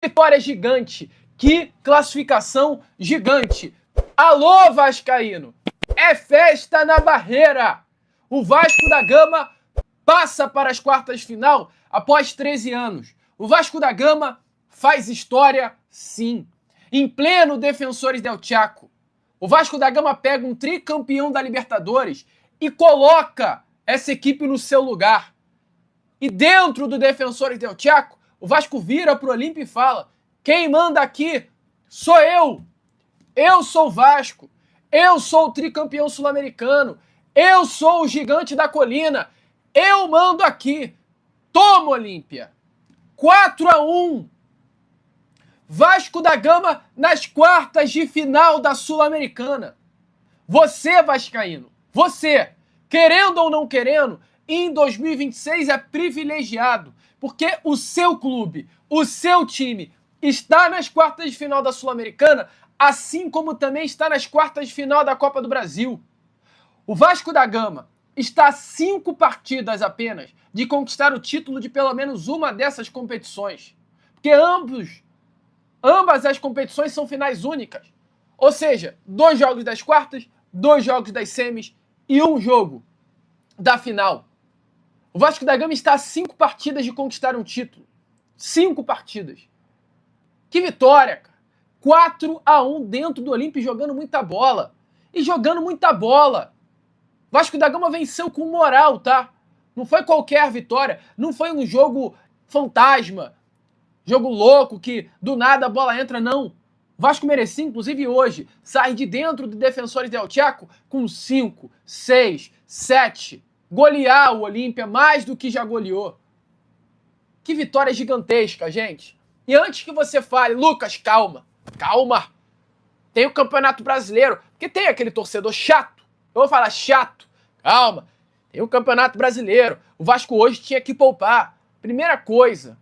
Vitória gigante, que classificação gigante. Alô, vascaíno, é festa na Barreira. O Vasco da Gama passa para as quartas de final após 13 anos. O Vasco da Gama faz história, sim. Em pleno Defensores del Chaco, o Vasco da Gama pega um tricampeão da Libertadores e coloca essa equipe no seu lugar. E dentro do Defensores del Chaco, o Vasco vira pro Olímpia e fala: quem manda aqui sou eu. Eu sou o Vasco. Eu sou o tricampeão sul-americano. Eu sou o gigante da colina. Eu mando aqui. Toma, Olímpia. 4-1. Vasco da Gama nas quartas de final da Sul-Americana. Você, vascaíno, você, querendo ou não querendo, em 2026 é privilegiado, porque o seu clube, o seu time está nas quartas de final da Sul-Americana, assim como também está nas quartas de final da Copa do Brasil. O Vasco da Gama está a 5 partidas apenas de conquistar o título de pelo menos uma dessas competições, porque ambas as competições são finais únicas, ou seja, 2 jogos das quartas, 2 jogos das semis e 1 jogo da final. O Vasco da Gama está a 5 partidas de conquistar um título. 5 partidas. Que vitória, cara. 4-1 dentro do Olímpia, jogando muita bola. E jogando muita bola. O Vasco da Gama venceu com moral, tá? Não foi qualquer vitória. Não foi um jogo fantasma. Jogo louco que do nada a bola entra, não. O Vasco merecia, inclusive hoje, sair de dentro do Defensores del Chaco com 5, 6, 7. Golear o Olímpia mais do que já goleou. Que vitória gigantesca, gente. E antes que você fale, Lucas, calma. Calma. Tem o Campeonato Brasileiro. Porque tem aquele torcedor chato. Eu vou falar chato. Calma. Tem o Campeonato Brasileiro. O Vasco hoje tinha que poupar. Primeira coisa,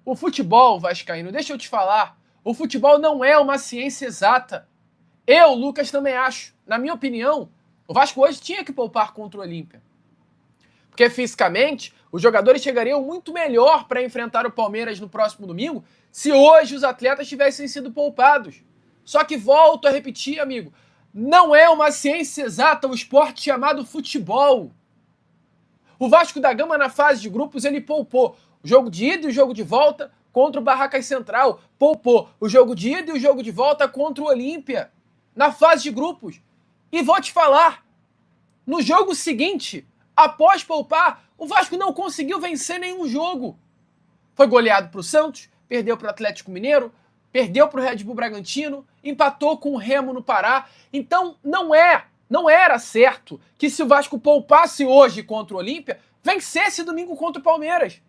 o futebol, vascaíno, deixa eu te falar. O futebol não é uma ciência exata. Eu, Lucas, também acho. Na minha opinião, o Vasco hoje tinha que poupar contra o Olímpia. Porque fisicamente, os jogadores chegariam muito melhor para enfrentar o Palmeiras no próximo domingo se hoje os atletas tivessem sido poupados. Só que volto a repetir, amigo, não é uma ciência exata o esporte chamado futebol. O Vasco da Gama na fase de grupos ele poupou o jogo de ida e o jogo de volta contra o Barracas Central. Poupou o jogo de ida e o jogo de volta contra o Olímpia na fase de grupos. E vou te falar, no jogo seguinte, após poupar, o Vasco não conseguiu vencer nenhum jogo. Foi goleado para o Santos, perdeu para o Atlético Mineiro, perdeu para o Red Bull Bragantino, empatou com o Remo no Pará. Então não era certo que se o Vasco poupasse hoje contra o Olímpia, vencesse domingo contra o Palmeiras.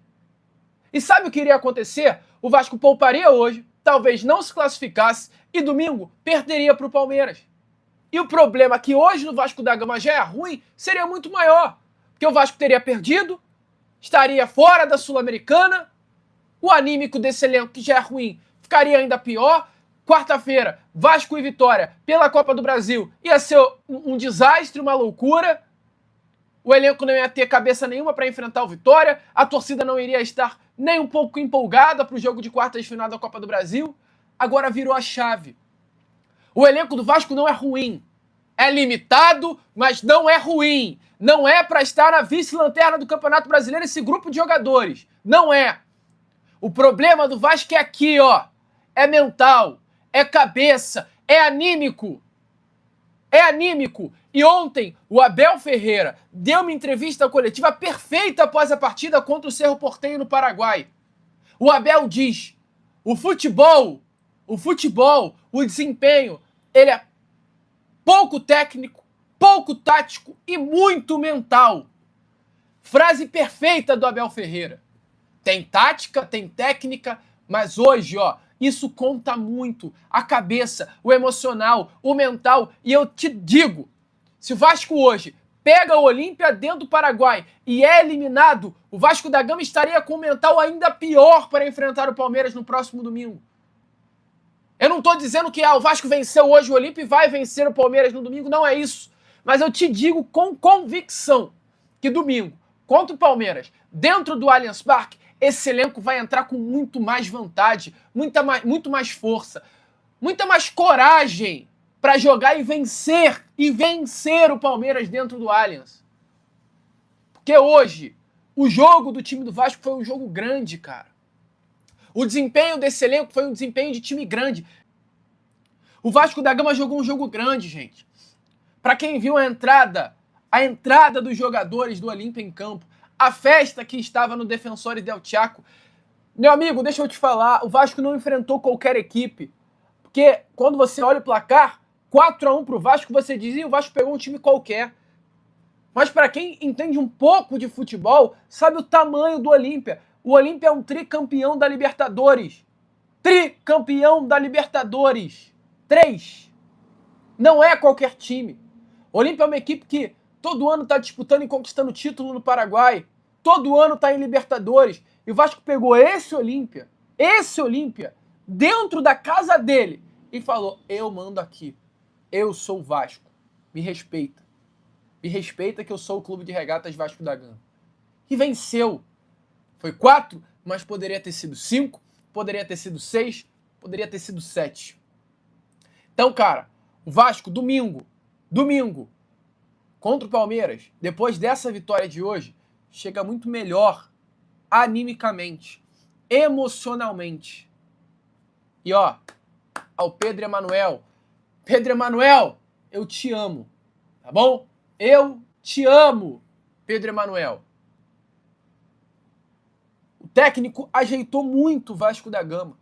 E sabe o que iria acontecer? O Vasco pouparia hoje, talvez não se classificasse e domingo perderia para o Palmeiras. E o problema que hoje no Vasco da Gama já é ruim, seria muito maior. Porque o Vasco teria perdido, estaria fora da Sul-Americana, o anímico desse elenco que já é ruim ficaria ainda pior. Quarta-feira, Vasco e Vitória pela Copa do Brasil ia ser um desastre, uma loucura. O elenco não ia ter cabeça nenhuma para enfrentar o Vitória, a torcida não iria estar nem um pouco empolgada para o jogo de quartas de final da Copa do Brasil. Agora virou a chave. O elenco do Vasco não é ruim. É limitado, mas não é ruim. Não é para estar na vice-lanterna do Campeonato Brasileiro esse grupo de jogadores. Não é. O problema do Vasco é aqui, ó. É mental, é cabeça, é anímico. É anímico. E ontem o Abel Ferreira deu uma entrevista coletiva perfeita após a partida contra o Cerro Porteño no Paraguai. O Abel diz, o futebol, o desempenho, ele é pouco técnico, pouco tático e muito mental. Frase perfeita do Abel Ferreira. Tem tática, tem técnica, mas hoje, ó, isso conta muito. A cabeça, o emocional, o mental. E eu te digo, se o Vasco hoje pega o Olímpia dentro do Paraguai e é eliminado, o Vasco da Gama estaria com o mental ainda pior para enfrentar o Palmeiras no próximo domingo. Eu não estou dizendo que o Vasco venceu hoje o Olímpia e vai vencer o Palmeiras no domingo, não é isso. Mas eu te digo com convicção que domingo, contra o Palmeiras, dentro do Allianz Parque, esse elenco vai entrar com muito mais vontade, muito mais força, muita mais coragem para jogar e vencer o Palmeiras dentro do Allianz. Porque hoje, o jogo do time do Vasco foi um jogo grande, cara. O desempenho desse elenco foi um desempenho de time grande. O Vasco da Gama jogou um jogo grande, gente. Para quem viu a entrada dos jogadores do Olímpia em campo, a festa que estava no Defensores del Chaco. Meu amigo, deixa eu te falar, o Vasco não enfrentou qualquer equipe. Porque quando você olha o placar, 4-1 pro Vasco, você dizia o Vasco pegou um time qualquer. Mas para quem entende um pouco de futebol, sabe o tamanho do Olímpia. O Olímpia é um tricampeão da Libertadores. Tricampeão da Libertadores. 3. Não é qualquer time. O Olímpia é uma equipe que todo ano está disputando e conquistando título no Paraguai. Todo ano está em Libertadores. E o Vasco pegou esse Olímpia, dentro da casa dele e falou, eu mando aqui. Eu sou o Vasco. Me respeita. Me respeita que eu sou o Clube de Regatas Vasco da Gama. E venceu. Foi 4, mas poderia ter sido 5, poderia ter sido 6, poderia ter sido 7. Então, cara, o Vasco, domingo, contra o Palmeiras, depois dessa vitória de hoje, chega muito melhor animicamente, emocionalmente. E ó, ao Pedro Emanuel, eu te amo, tá bom? Eu te amo, Pedro Emanuel. O técnico ajeitou muito o Vasco da Gama.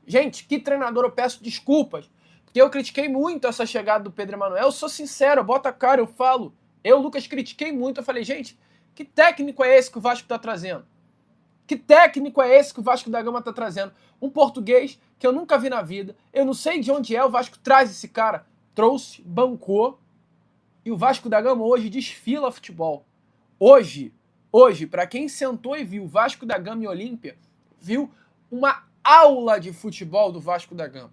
Gente, que treinador, eu peço desculpas, porque eu critiquei muito essa chegada do Pedro Emanuel. Eu sou sincero, eu boto a cara, eu falo. Eu, Lucas, critiquei muito. Eu falei, gente, que técnico é esse que o Vasco está trazendo? Que técnico é esse que o Vasco da Gama está trazendo? Um português que eu nunca vi na vida. Eu não sei de onde é, o Vasco traz esse cara. Trouxe, bancou. E o Vasco da Gama hoje desfila futebol. Hoje, para quem sentou e viu Vasco da Gama e Olímpia, viu uma aula de futebol do Vasco da Gama.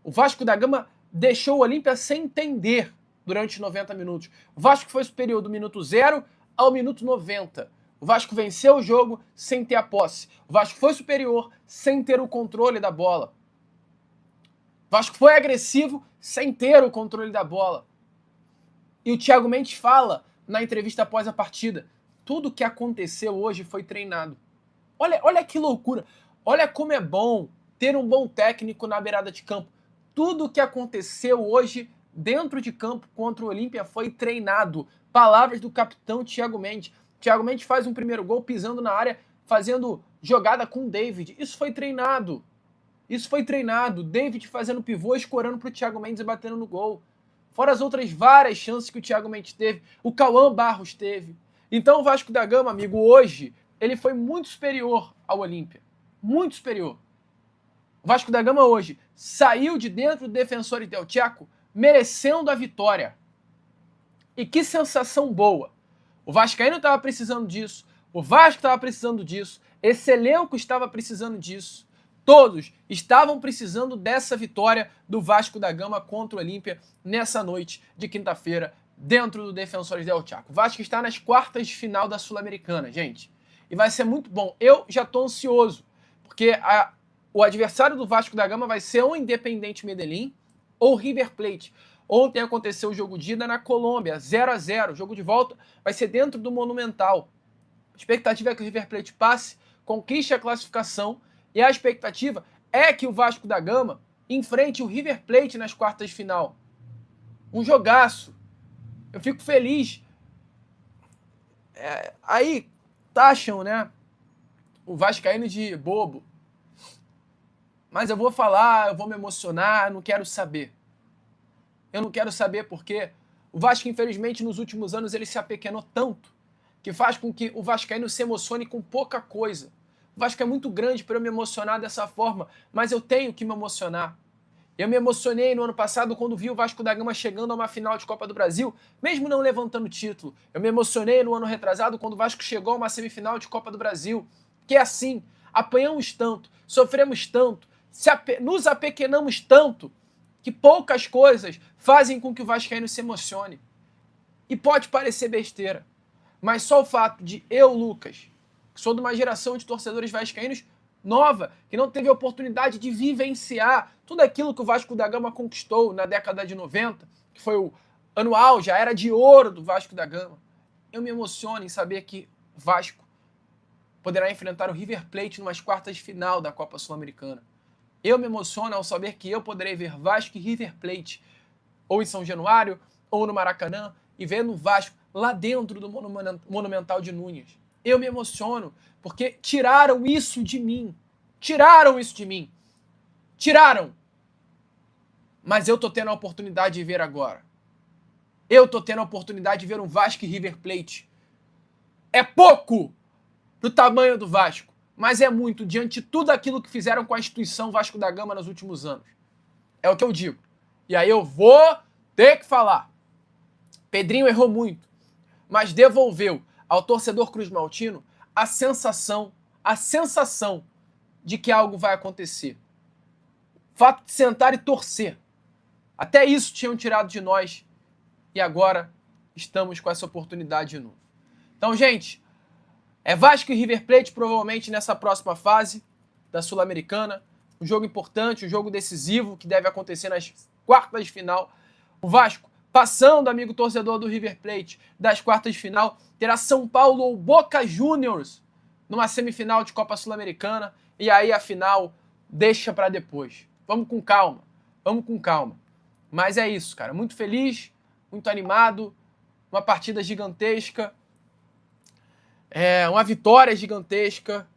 O Vasco da Gama deixou o Olímpia sem entender durante 90 minutos. O Vasco foi superior do minuto 0 ao minuto 90. O Vasco venceu o jogo sem ter a posse. O Vasco foi superior sem ter o controle da bola. O Vasco foi agressivo sem ter o controle da bola. E o Thiago Mendes fala na entrevista após a partida, tudo que aconteceu hoje foi treinado. Olha que loucura. Olha como é bom ter um bom técnico na beirada de campo. Tudo que aconteceu hoje dentro de campo contra o Olímpia foi treinado. Palavras do capitão Thiago Mendes. Thiago Mendes faz um primeiro gol pisando na área, fazendo jogada com o David. Isso foi treinado. David fazendo pivô, escorando para o Thiago Mendes e batendo no gol. Fora as outras várias chances que o Thiago Mendes teve. O Cauã Barros teve. Então o Vasco da Gama, amigo, hoje, ele foi muito superior ao Olímpia. Muito superior. O Vasco da Gama hoje saiu de dentro do Defensores del Chaco merecendo a vitória. E que sensação boa. O Vascaíno estava precisando disso. O Vasco estava precisando disso. Esse elenco estava precisando disso. Todos estavam precisando dessa vitória do Vasco da Gama contra o Olímpia nessa noite de quinta-feira dentro do Defensores del Chaco. O Vasco está nas quartas de final da Sul-Americana, gente. E vai ser muito bom. Eu já estou ansioso, porque o adversário do Vasco da Gama vai ser ou Independiente Medellín ou River Plate. Ontem aconteceu o jogo de ida na Colômbia, 0-0. O jogo de volta vai ser dentro do Monumental. A expectativa é que o River Plate passe, conquiste a classificação, e a expectativa é que o Vasco da Gama enfrente o River Plate nas quartas de final. Um jogaço. Eu fico feliz. Aí taxam, né, o vascaíno de bobo. Mas eu vou falar, eu vou me emocionar, eu não quero saber. Eu não quero saber porque o Vasco, infelizmente, nos últimos anos, ele se apequenou tanto que faz com que o vascaíno se emocione com pouca coisa. O Vasco é muito grande para eu me emocionar dessa forma, mas eu tenho que me emocionar. Eu me emocionei no ano passado quando vi o Vasco da Gama chegando a uma final de Copa do Brasil, mesmo não levantando título. Eu me emocionei no ano retrasado quando o Vasco chegou a uma semifinal de Copa do Brasil. Que é assim, apanhamos tanto, sofremos tanto, nos apequenamos tanto, que poucas coisas fazem com que o vascaíno se emocione. E pode parecer besteira, mas só o fato de eu, Lucas, que Sou de uma geração de torcedores vascaínos nova, que não teve a oportunidade de vivenciar tudo aquilo que o Vasco da Gama conquistou na década de 90, que foi o ano auge, a era de ouro do Vasco da Gama. Eu me emociono em saber que o Vasco poderá enfrentar o River Plate numas quartas de final da Copa Sul-Americana. Eu me emociono ao saber que eu poderei ver Vasco e River Plate, ou em São Januário, ou no Maracanã, e vendo o Vasco lá dentro do Monumental de Núñez. Eu me emociono, porque tiraram isso de mim. Tiraram isso de mim. Tiraram. Mas eu tô tendo a oportunidade de ver agora. Eu tô tendo a oportunidade de ver um Vasco e River Plate. É pouco pro tamanho do Vasco, mas é muito diante de tudo aquilo que fizeram com a instituição Vasco da Gama nos últimos anos. É o que eu digo. E aí eu vou ter que falar. Pedrinho errou muito, mas devolveu ao torcedor cruzmaltino a sensação de que algo vai acontecer. O fato de sentar e torcer. Até isso tinham tirado de nós e agora estamos com essa oportunidade de novo. Então, gente, é Vasco e River Plate provavelmente nessa próxima fase da Sul-Americana. Um jogo importante, um jogo decisivo que deve acontecer nas quartas de final. O Vasco, passando, amigo torcedor do River Plate, das quartas de final, terá São Paulo ou Boca Juniors numa semifinal de Copa Sul-Americana. E aí a final deixa para depois. Vamos com calma, vamos com calma. Mas é isso, cara. Muito feliz, muito animado, uma partida gigantesca, uma vitória gigantesca.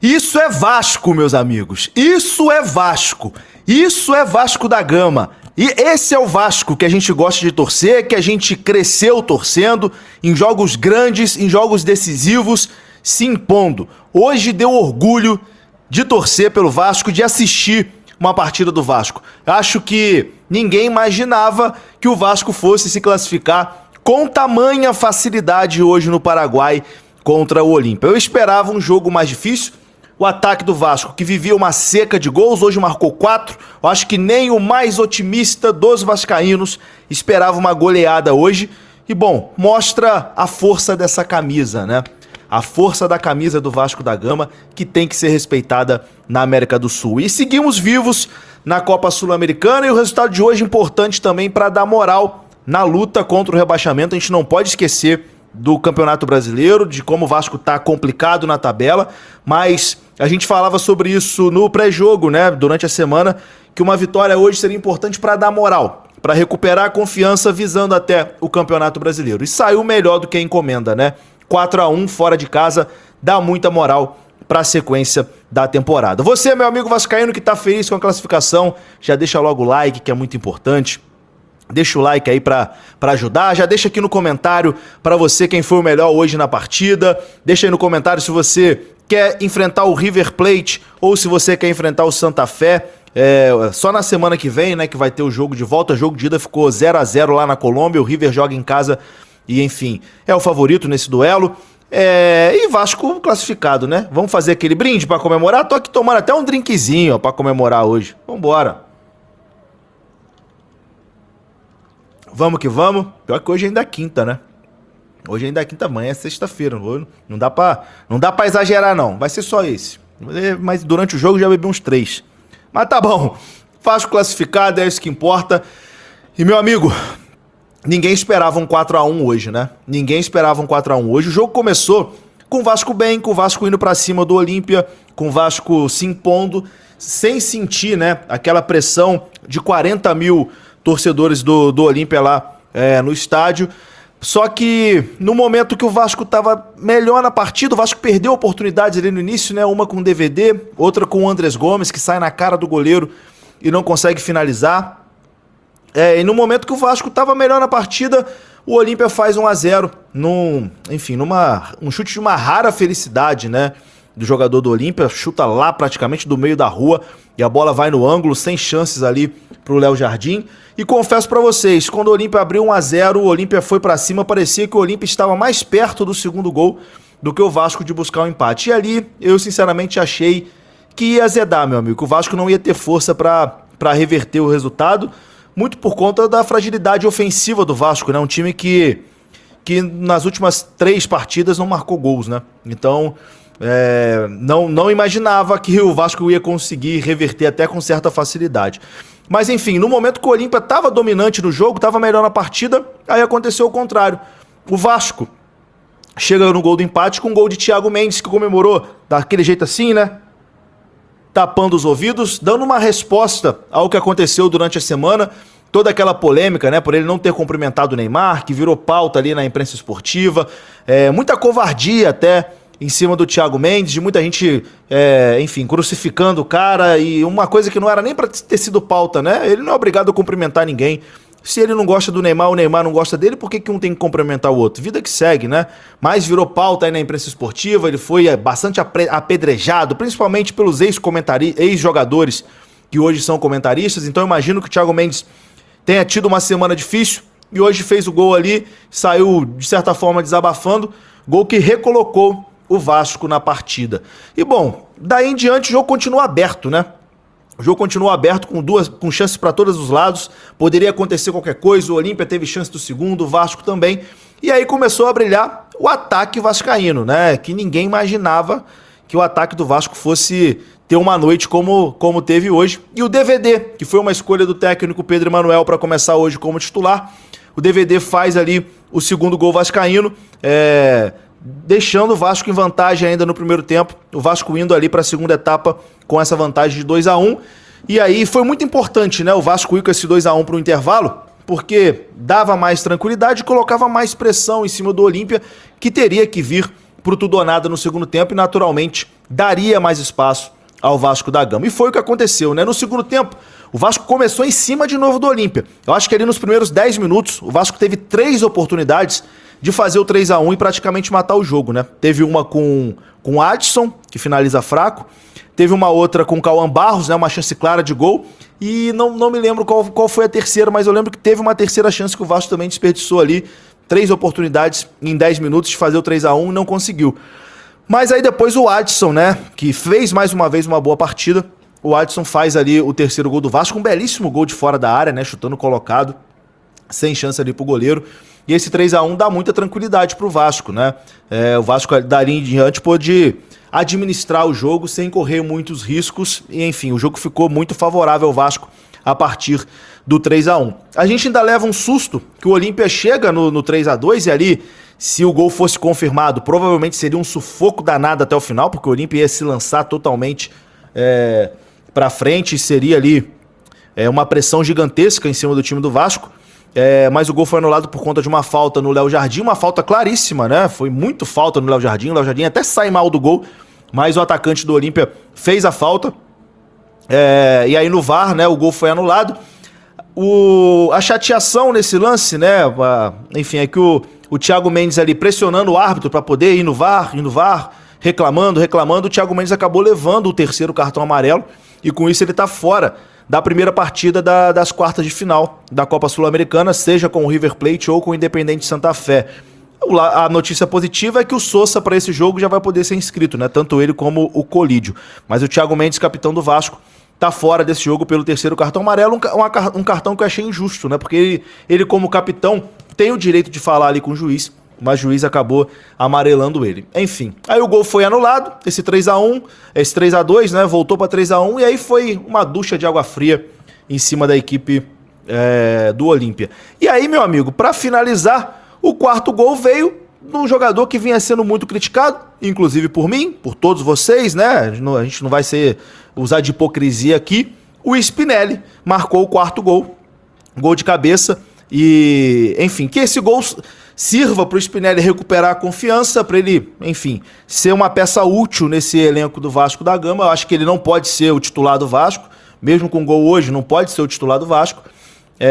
Isso é Vasco, meus amigos. Isso é Vasco. Isso é Vasco da Gama. E esse é o Vasco que a gente gosta de torcer, que a gente cresceu torcendo, em jogos grandes, em jogos decisivos, se impondo. Hoje deu orgulho de torcer pelo Vasco, de assistir uma partida do Vasco. Acho que ninguém imaginava que o Vasco fosse se classificar com tamanha facilidade hoje no Paraguai contra o Olímpia. Eu esperava um jogo mais difícil. O ataque do Vasco, que vivia uma seca de gols, hoje marcou 4. Eu acho que nem o mais otimista dos vascaínos esperava uma goleada hoje. E, bom, mostra a força dessa camisa, né? A força da camisa do Vasco da Gama, que tem que ser respeitada na América do Sul. E seguimos vivos na Copa Sul-Americana, e o resultado de hoje é importante também para dar moral na luta contra o rebaixamento. A gente não pode esquecer do Campeonato Brasileiro, de como o Vasco tá complicado na tabela, mas a gente falava sobre isso no pré-jogo, né, durante a semana, que uma vitória hoje seria importante para dar moral, para recuperar a confiança visando até o Campeonato Brasileiro. E saiu melhor do que a encomenda, né? 4-1 fora de casa, dá muita moral para a sequência da temporada. Você, meu amigo vascaíno que tá feliz com a classificação, já deixa logo o like, que é muito importante. Deixa o like aí pra ajudar, já deixa aqui no comentário pra você quem foi o melhor hoje na partida, deixa aí no comentário se você quer enfrentar o River Plate ou se você quer enfrentar o Santa Fé, só na semana que vem, né, que vai ter o jogo de volta. O jogo de ida ficou 0-0 lá na Colômbia, o River joga em casa e enfim, é o favorito nesse duelo. E Vasco classificado, né, vamos fazer aquele brinde pra comemorar, tô aqui tomando até um drinkzinho, ó, pra comemorar hoje, vambora. Vamos que vamos. Pior que hoje ainda é quinta, né? Hoje ainda é quinta, amanhã é sexta-feira. Não dá pra exagerar, não. Vai ser só esse. Mas durante o jogo já bebi uns 3. Mas tá bom. Vasco classificado, é isso que importa. E, meu amigo, ninguém esperava um 4-1 hoje, né? Ninguém esperava um 4-1 hoje. O jogo começou com o Vasco bem, com o Vasco indo pra cima do Olímpia, com o Vasco se impondo, sem sentir, né, aquela pressão de 40 mil torcedores do Olímpia lá no estádio. Só que no momento que o Vasco estava melhor na partida, o Vasco perdeu oportunidades ali no início, né? Uma com o DVD, outra com o Andrés Gomes, que sai na cara do goleiro e não consegue finalizar. E no momento que o Vasco estava melhor na partida, o Olímpia faz 1-0, num chute de uma rara felicidade, né, do jogador do Olímpia, chuta lá praticamente do meio da rua e a bola vai no ângulo, sem chances ali pro Léo Jardim. E confesso pra vocês, quando o Olímpia abriu 1-0, o Olímpia foi pra cima, parecia que o Olímpia estava mais perto do segundo gol do que o Vasco de buscar o empate. E ali, eu sinceramente achei que ia azedar, meu amigo, que o Vasco não ia ter força pra reverter o resultado, muito por conta da fragilidade ofensiva do Vasco, né? Um time que que nas últimas 3 partidas não marcou gols, né? Então, não imaginava que o Vasco ia conseguir reverter até com certa facilidade. Mas enfim, no momento que o Olímpia estava dominante no jogo, estava melhor na partida, aí aconteceu o contrário. O Vasco chega no gol do empate com um gol de Thiago Mendes, que comemorou daquele jeito assim, né? Tapando os ouvidos, dando uma resposta ao que aconteceu durante a semana, toda aquela polêmica, né, por ele não ter cumprimentado o Neymar, que virou pauta ali na imprensa esportiva, muita covardia até em cima do Thiago Mendes, de muita gente, enfim, crucificando o cara, e uma coisa que não era nem para ter sido pauta, né, ele não é obrigado a cumprimentar ninguém. Se ele não gosta do Neymar, o Neymar não gosta dele, por que um tem que cumprimentar o outro? Vida que segue, né? Mas virou pauta aí na imprensa esportiva, ele foi bastante apedrejado, principalmente pelos ex-jogadores que hoje são comentaristas, então eu imagino que o Thiago Mendes tenha tido uma semana difícil e hoje fez o gol ali, saiu de certa forma desabafando, gol que recolocou o Vasco na partida. E bom, daí em diante o jogo continua aberto, né? O jogo continua aberto com chances para todos os lados, poderia acontecer qualquer coisa, o Olímpia teve chance do segundo, o Vasco também, e aí começou a brilhar o ataque vascaíno, né? Que ninguém imaginava que o ataque do Vasco fosse ter uma noite como teve hoje. E o DVD, que foi uma escolha do técnico Pedro Emanuel para começar hoje como titular, o DVD faz ali o segundo gol vascaíno, deixando o Vasco em vantagem ainda no primeiro tempo, o Vasco indo ali para a segunda etapa com essa vantagem de 2-1, e aí foi muito importante, né, o Vasco ir com esse 2-1 para o intervalo, porque dava mais tranquilidade e colocava mais pressão em cima do Olímpia, que teria que vir pro tudo ou nada no segundo tempo e naturalmente daria mais espaço ao Vasco da Gama. E foi o que aconteceu, né? No segundo tempo, o Vasco começou em cima de novo do Olímpia. Eu acho que ali nos primeiros 10 minutos, o Vasco teve 3 oportunidades de fazer o 3-1 e praticamente matar o jogo, né? Teve uma com o Adson, que finaliza fraco. Teve uma outra com o Cauã Barros, né? Uma chance clara de gol. E não me lembro qual foi a terceira, mas eu lembro que teve uma terceira chance que o Vasco também desperdiçou ali. 3 oportunidades em 10 minutos de fazer o 3-1 e não conseguiu. Mas aí depois o Adson, né? Que fez mais uma vez uma boa partida. O Adson faz ali o terceiro gol do Vasco. Um belíssimo gol de fora da área, né? Chutando colocado. Sem chance ali pro goleiro. E esse 3-1 dá muita tranquilidade pro Vasco, né? O Vasco dali em diante pôde administrar o jogo sem correr muitos riscos. E enfim, o jogo ficou muito favorável ao Vasco a partir do 3-1. A gente ainda leva um susto que o Olímpia chega no 3-2 e ali, se o gol fosse confirmado, provavelmente seria um sufoco danado até o final, porque o Olímpia ia se lançar totalmente pra frente e seria ali uma pressão gigantesca em cima do time do Vasco. Mas o gol foi anulado por conta de uma falta no Léo Jardim, uma falta claríssima, né? Foi muito falta no Léo Jardim. O Léo Jardim até sai mal do gol, mas o atacante do Olímpia fez a falta. E aí no VAR, né, o gol foi anulado. A chateação nesse lance, né? Enfim, é que o Thiago Mendes ali pressionando o árbitro para poder ir no VAR, reclamando. O Thiago Mendes acabou levando o terceiro cartão amarelo e com isso ele tá fora da primeira partida das quartas de final da Copa Sul-Americana, seja com o River Plate ou com o Independente Santa Fé. A notícia positiva é que o Sousa para esse jogo já vai poder ser inscrito, né? Tanto ele como o Colídio. Mas o Thiago Mendes, capitão do Vasco, tá fora desse jogo pelo terceiro cartão amarelo, um cartão que eu achei injusto, né? Porque ele como capitão tem o direito de falar ali com o juiz, mas o juiz acabou amarelando ele. Enfim, aí o gol foi anulado, esse 3-2, né? Voltou para 3-1 e aí foi uma ducha de água fria em cima da equipe do Olímpia. E aí, meu amigo, para finalizar, o quarto gol veio de um jogador que vinha sendo muito criticado, inclusive por mim, por todos vocês, né? A gente não vai usar de hipocrisia aqui. O Spinelli marcou o quarto gol de cabeça. E, enfim, que esse gol sirva para o Spinelli recuperar a confiança, para ele, enfim, ser uma peça útil nesse elenco do Vasco da Gama. Eu acho que ele não pode ser o titular do Vasco, mesmo com gol hoje, não pode ser o titular do Vasco.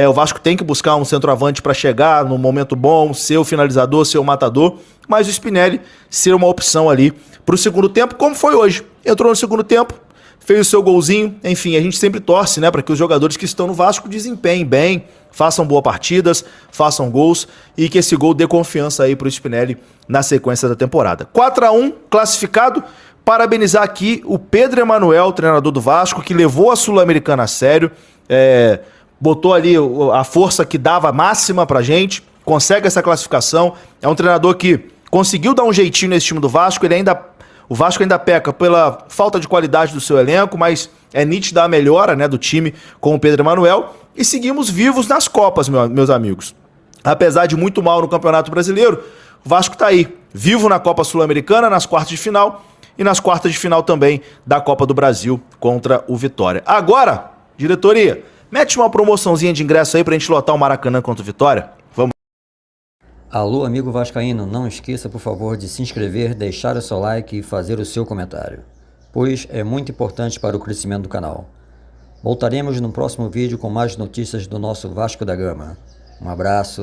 O Vasco tem que buscar um centroavante para chegar no momento bom, ser o finalizador, ser o matador, mas o Spinelli ser uma opção ali para o segundo tempo, como foi hoje. Entrou no segundo tempo, fez o seu golzinho, enfim, a gente sempre torce, né, para que os jogadores que estão no Vasco desempenhem bem, façam boas partidas, façam gols e que esse gol dê confiança aí para o Spinelli na sequência da temporada. 4-1, classificado. Parabenizar aqui o Pedro Emanuel, treinador do Vasco, que levou a Sul-Americana a sério, botou ali a força que dava máxima pra gente, consegue essa classificação. É um treinador que conseguiu dar um jeitinho nesse time do Vasco. O Vasco ainda peca pela falta de qualidade do seu elenco, mas é nítida a melhora, né, do time com o Pedro Emanuel. E seguimos vivos nas Copas, meus amigos. Apesar de muito mal no Campeonato Brasileiro, o Vasco tá aí, vivo na Copa Sul-Americana, nas quartas de final e nas quartas de final também da Copa do Brasil contra o Vitória. Agora, diretoria, mete uma promoçãozinha de ingresso aí pra gente lotar o Maracanã contra o Vitória. Vamos. Alô, amigo vascaíno, não esqueça, por favor, de se inscrever, deixar o seu like e fazer o seu comentário, pois é muito importante para o crescimento do canal. Voltaremos no próximo vídeo com mais notícias do nosso Vasco da Gama. Um abraço.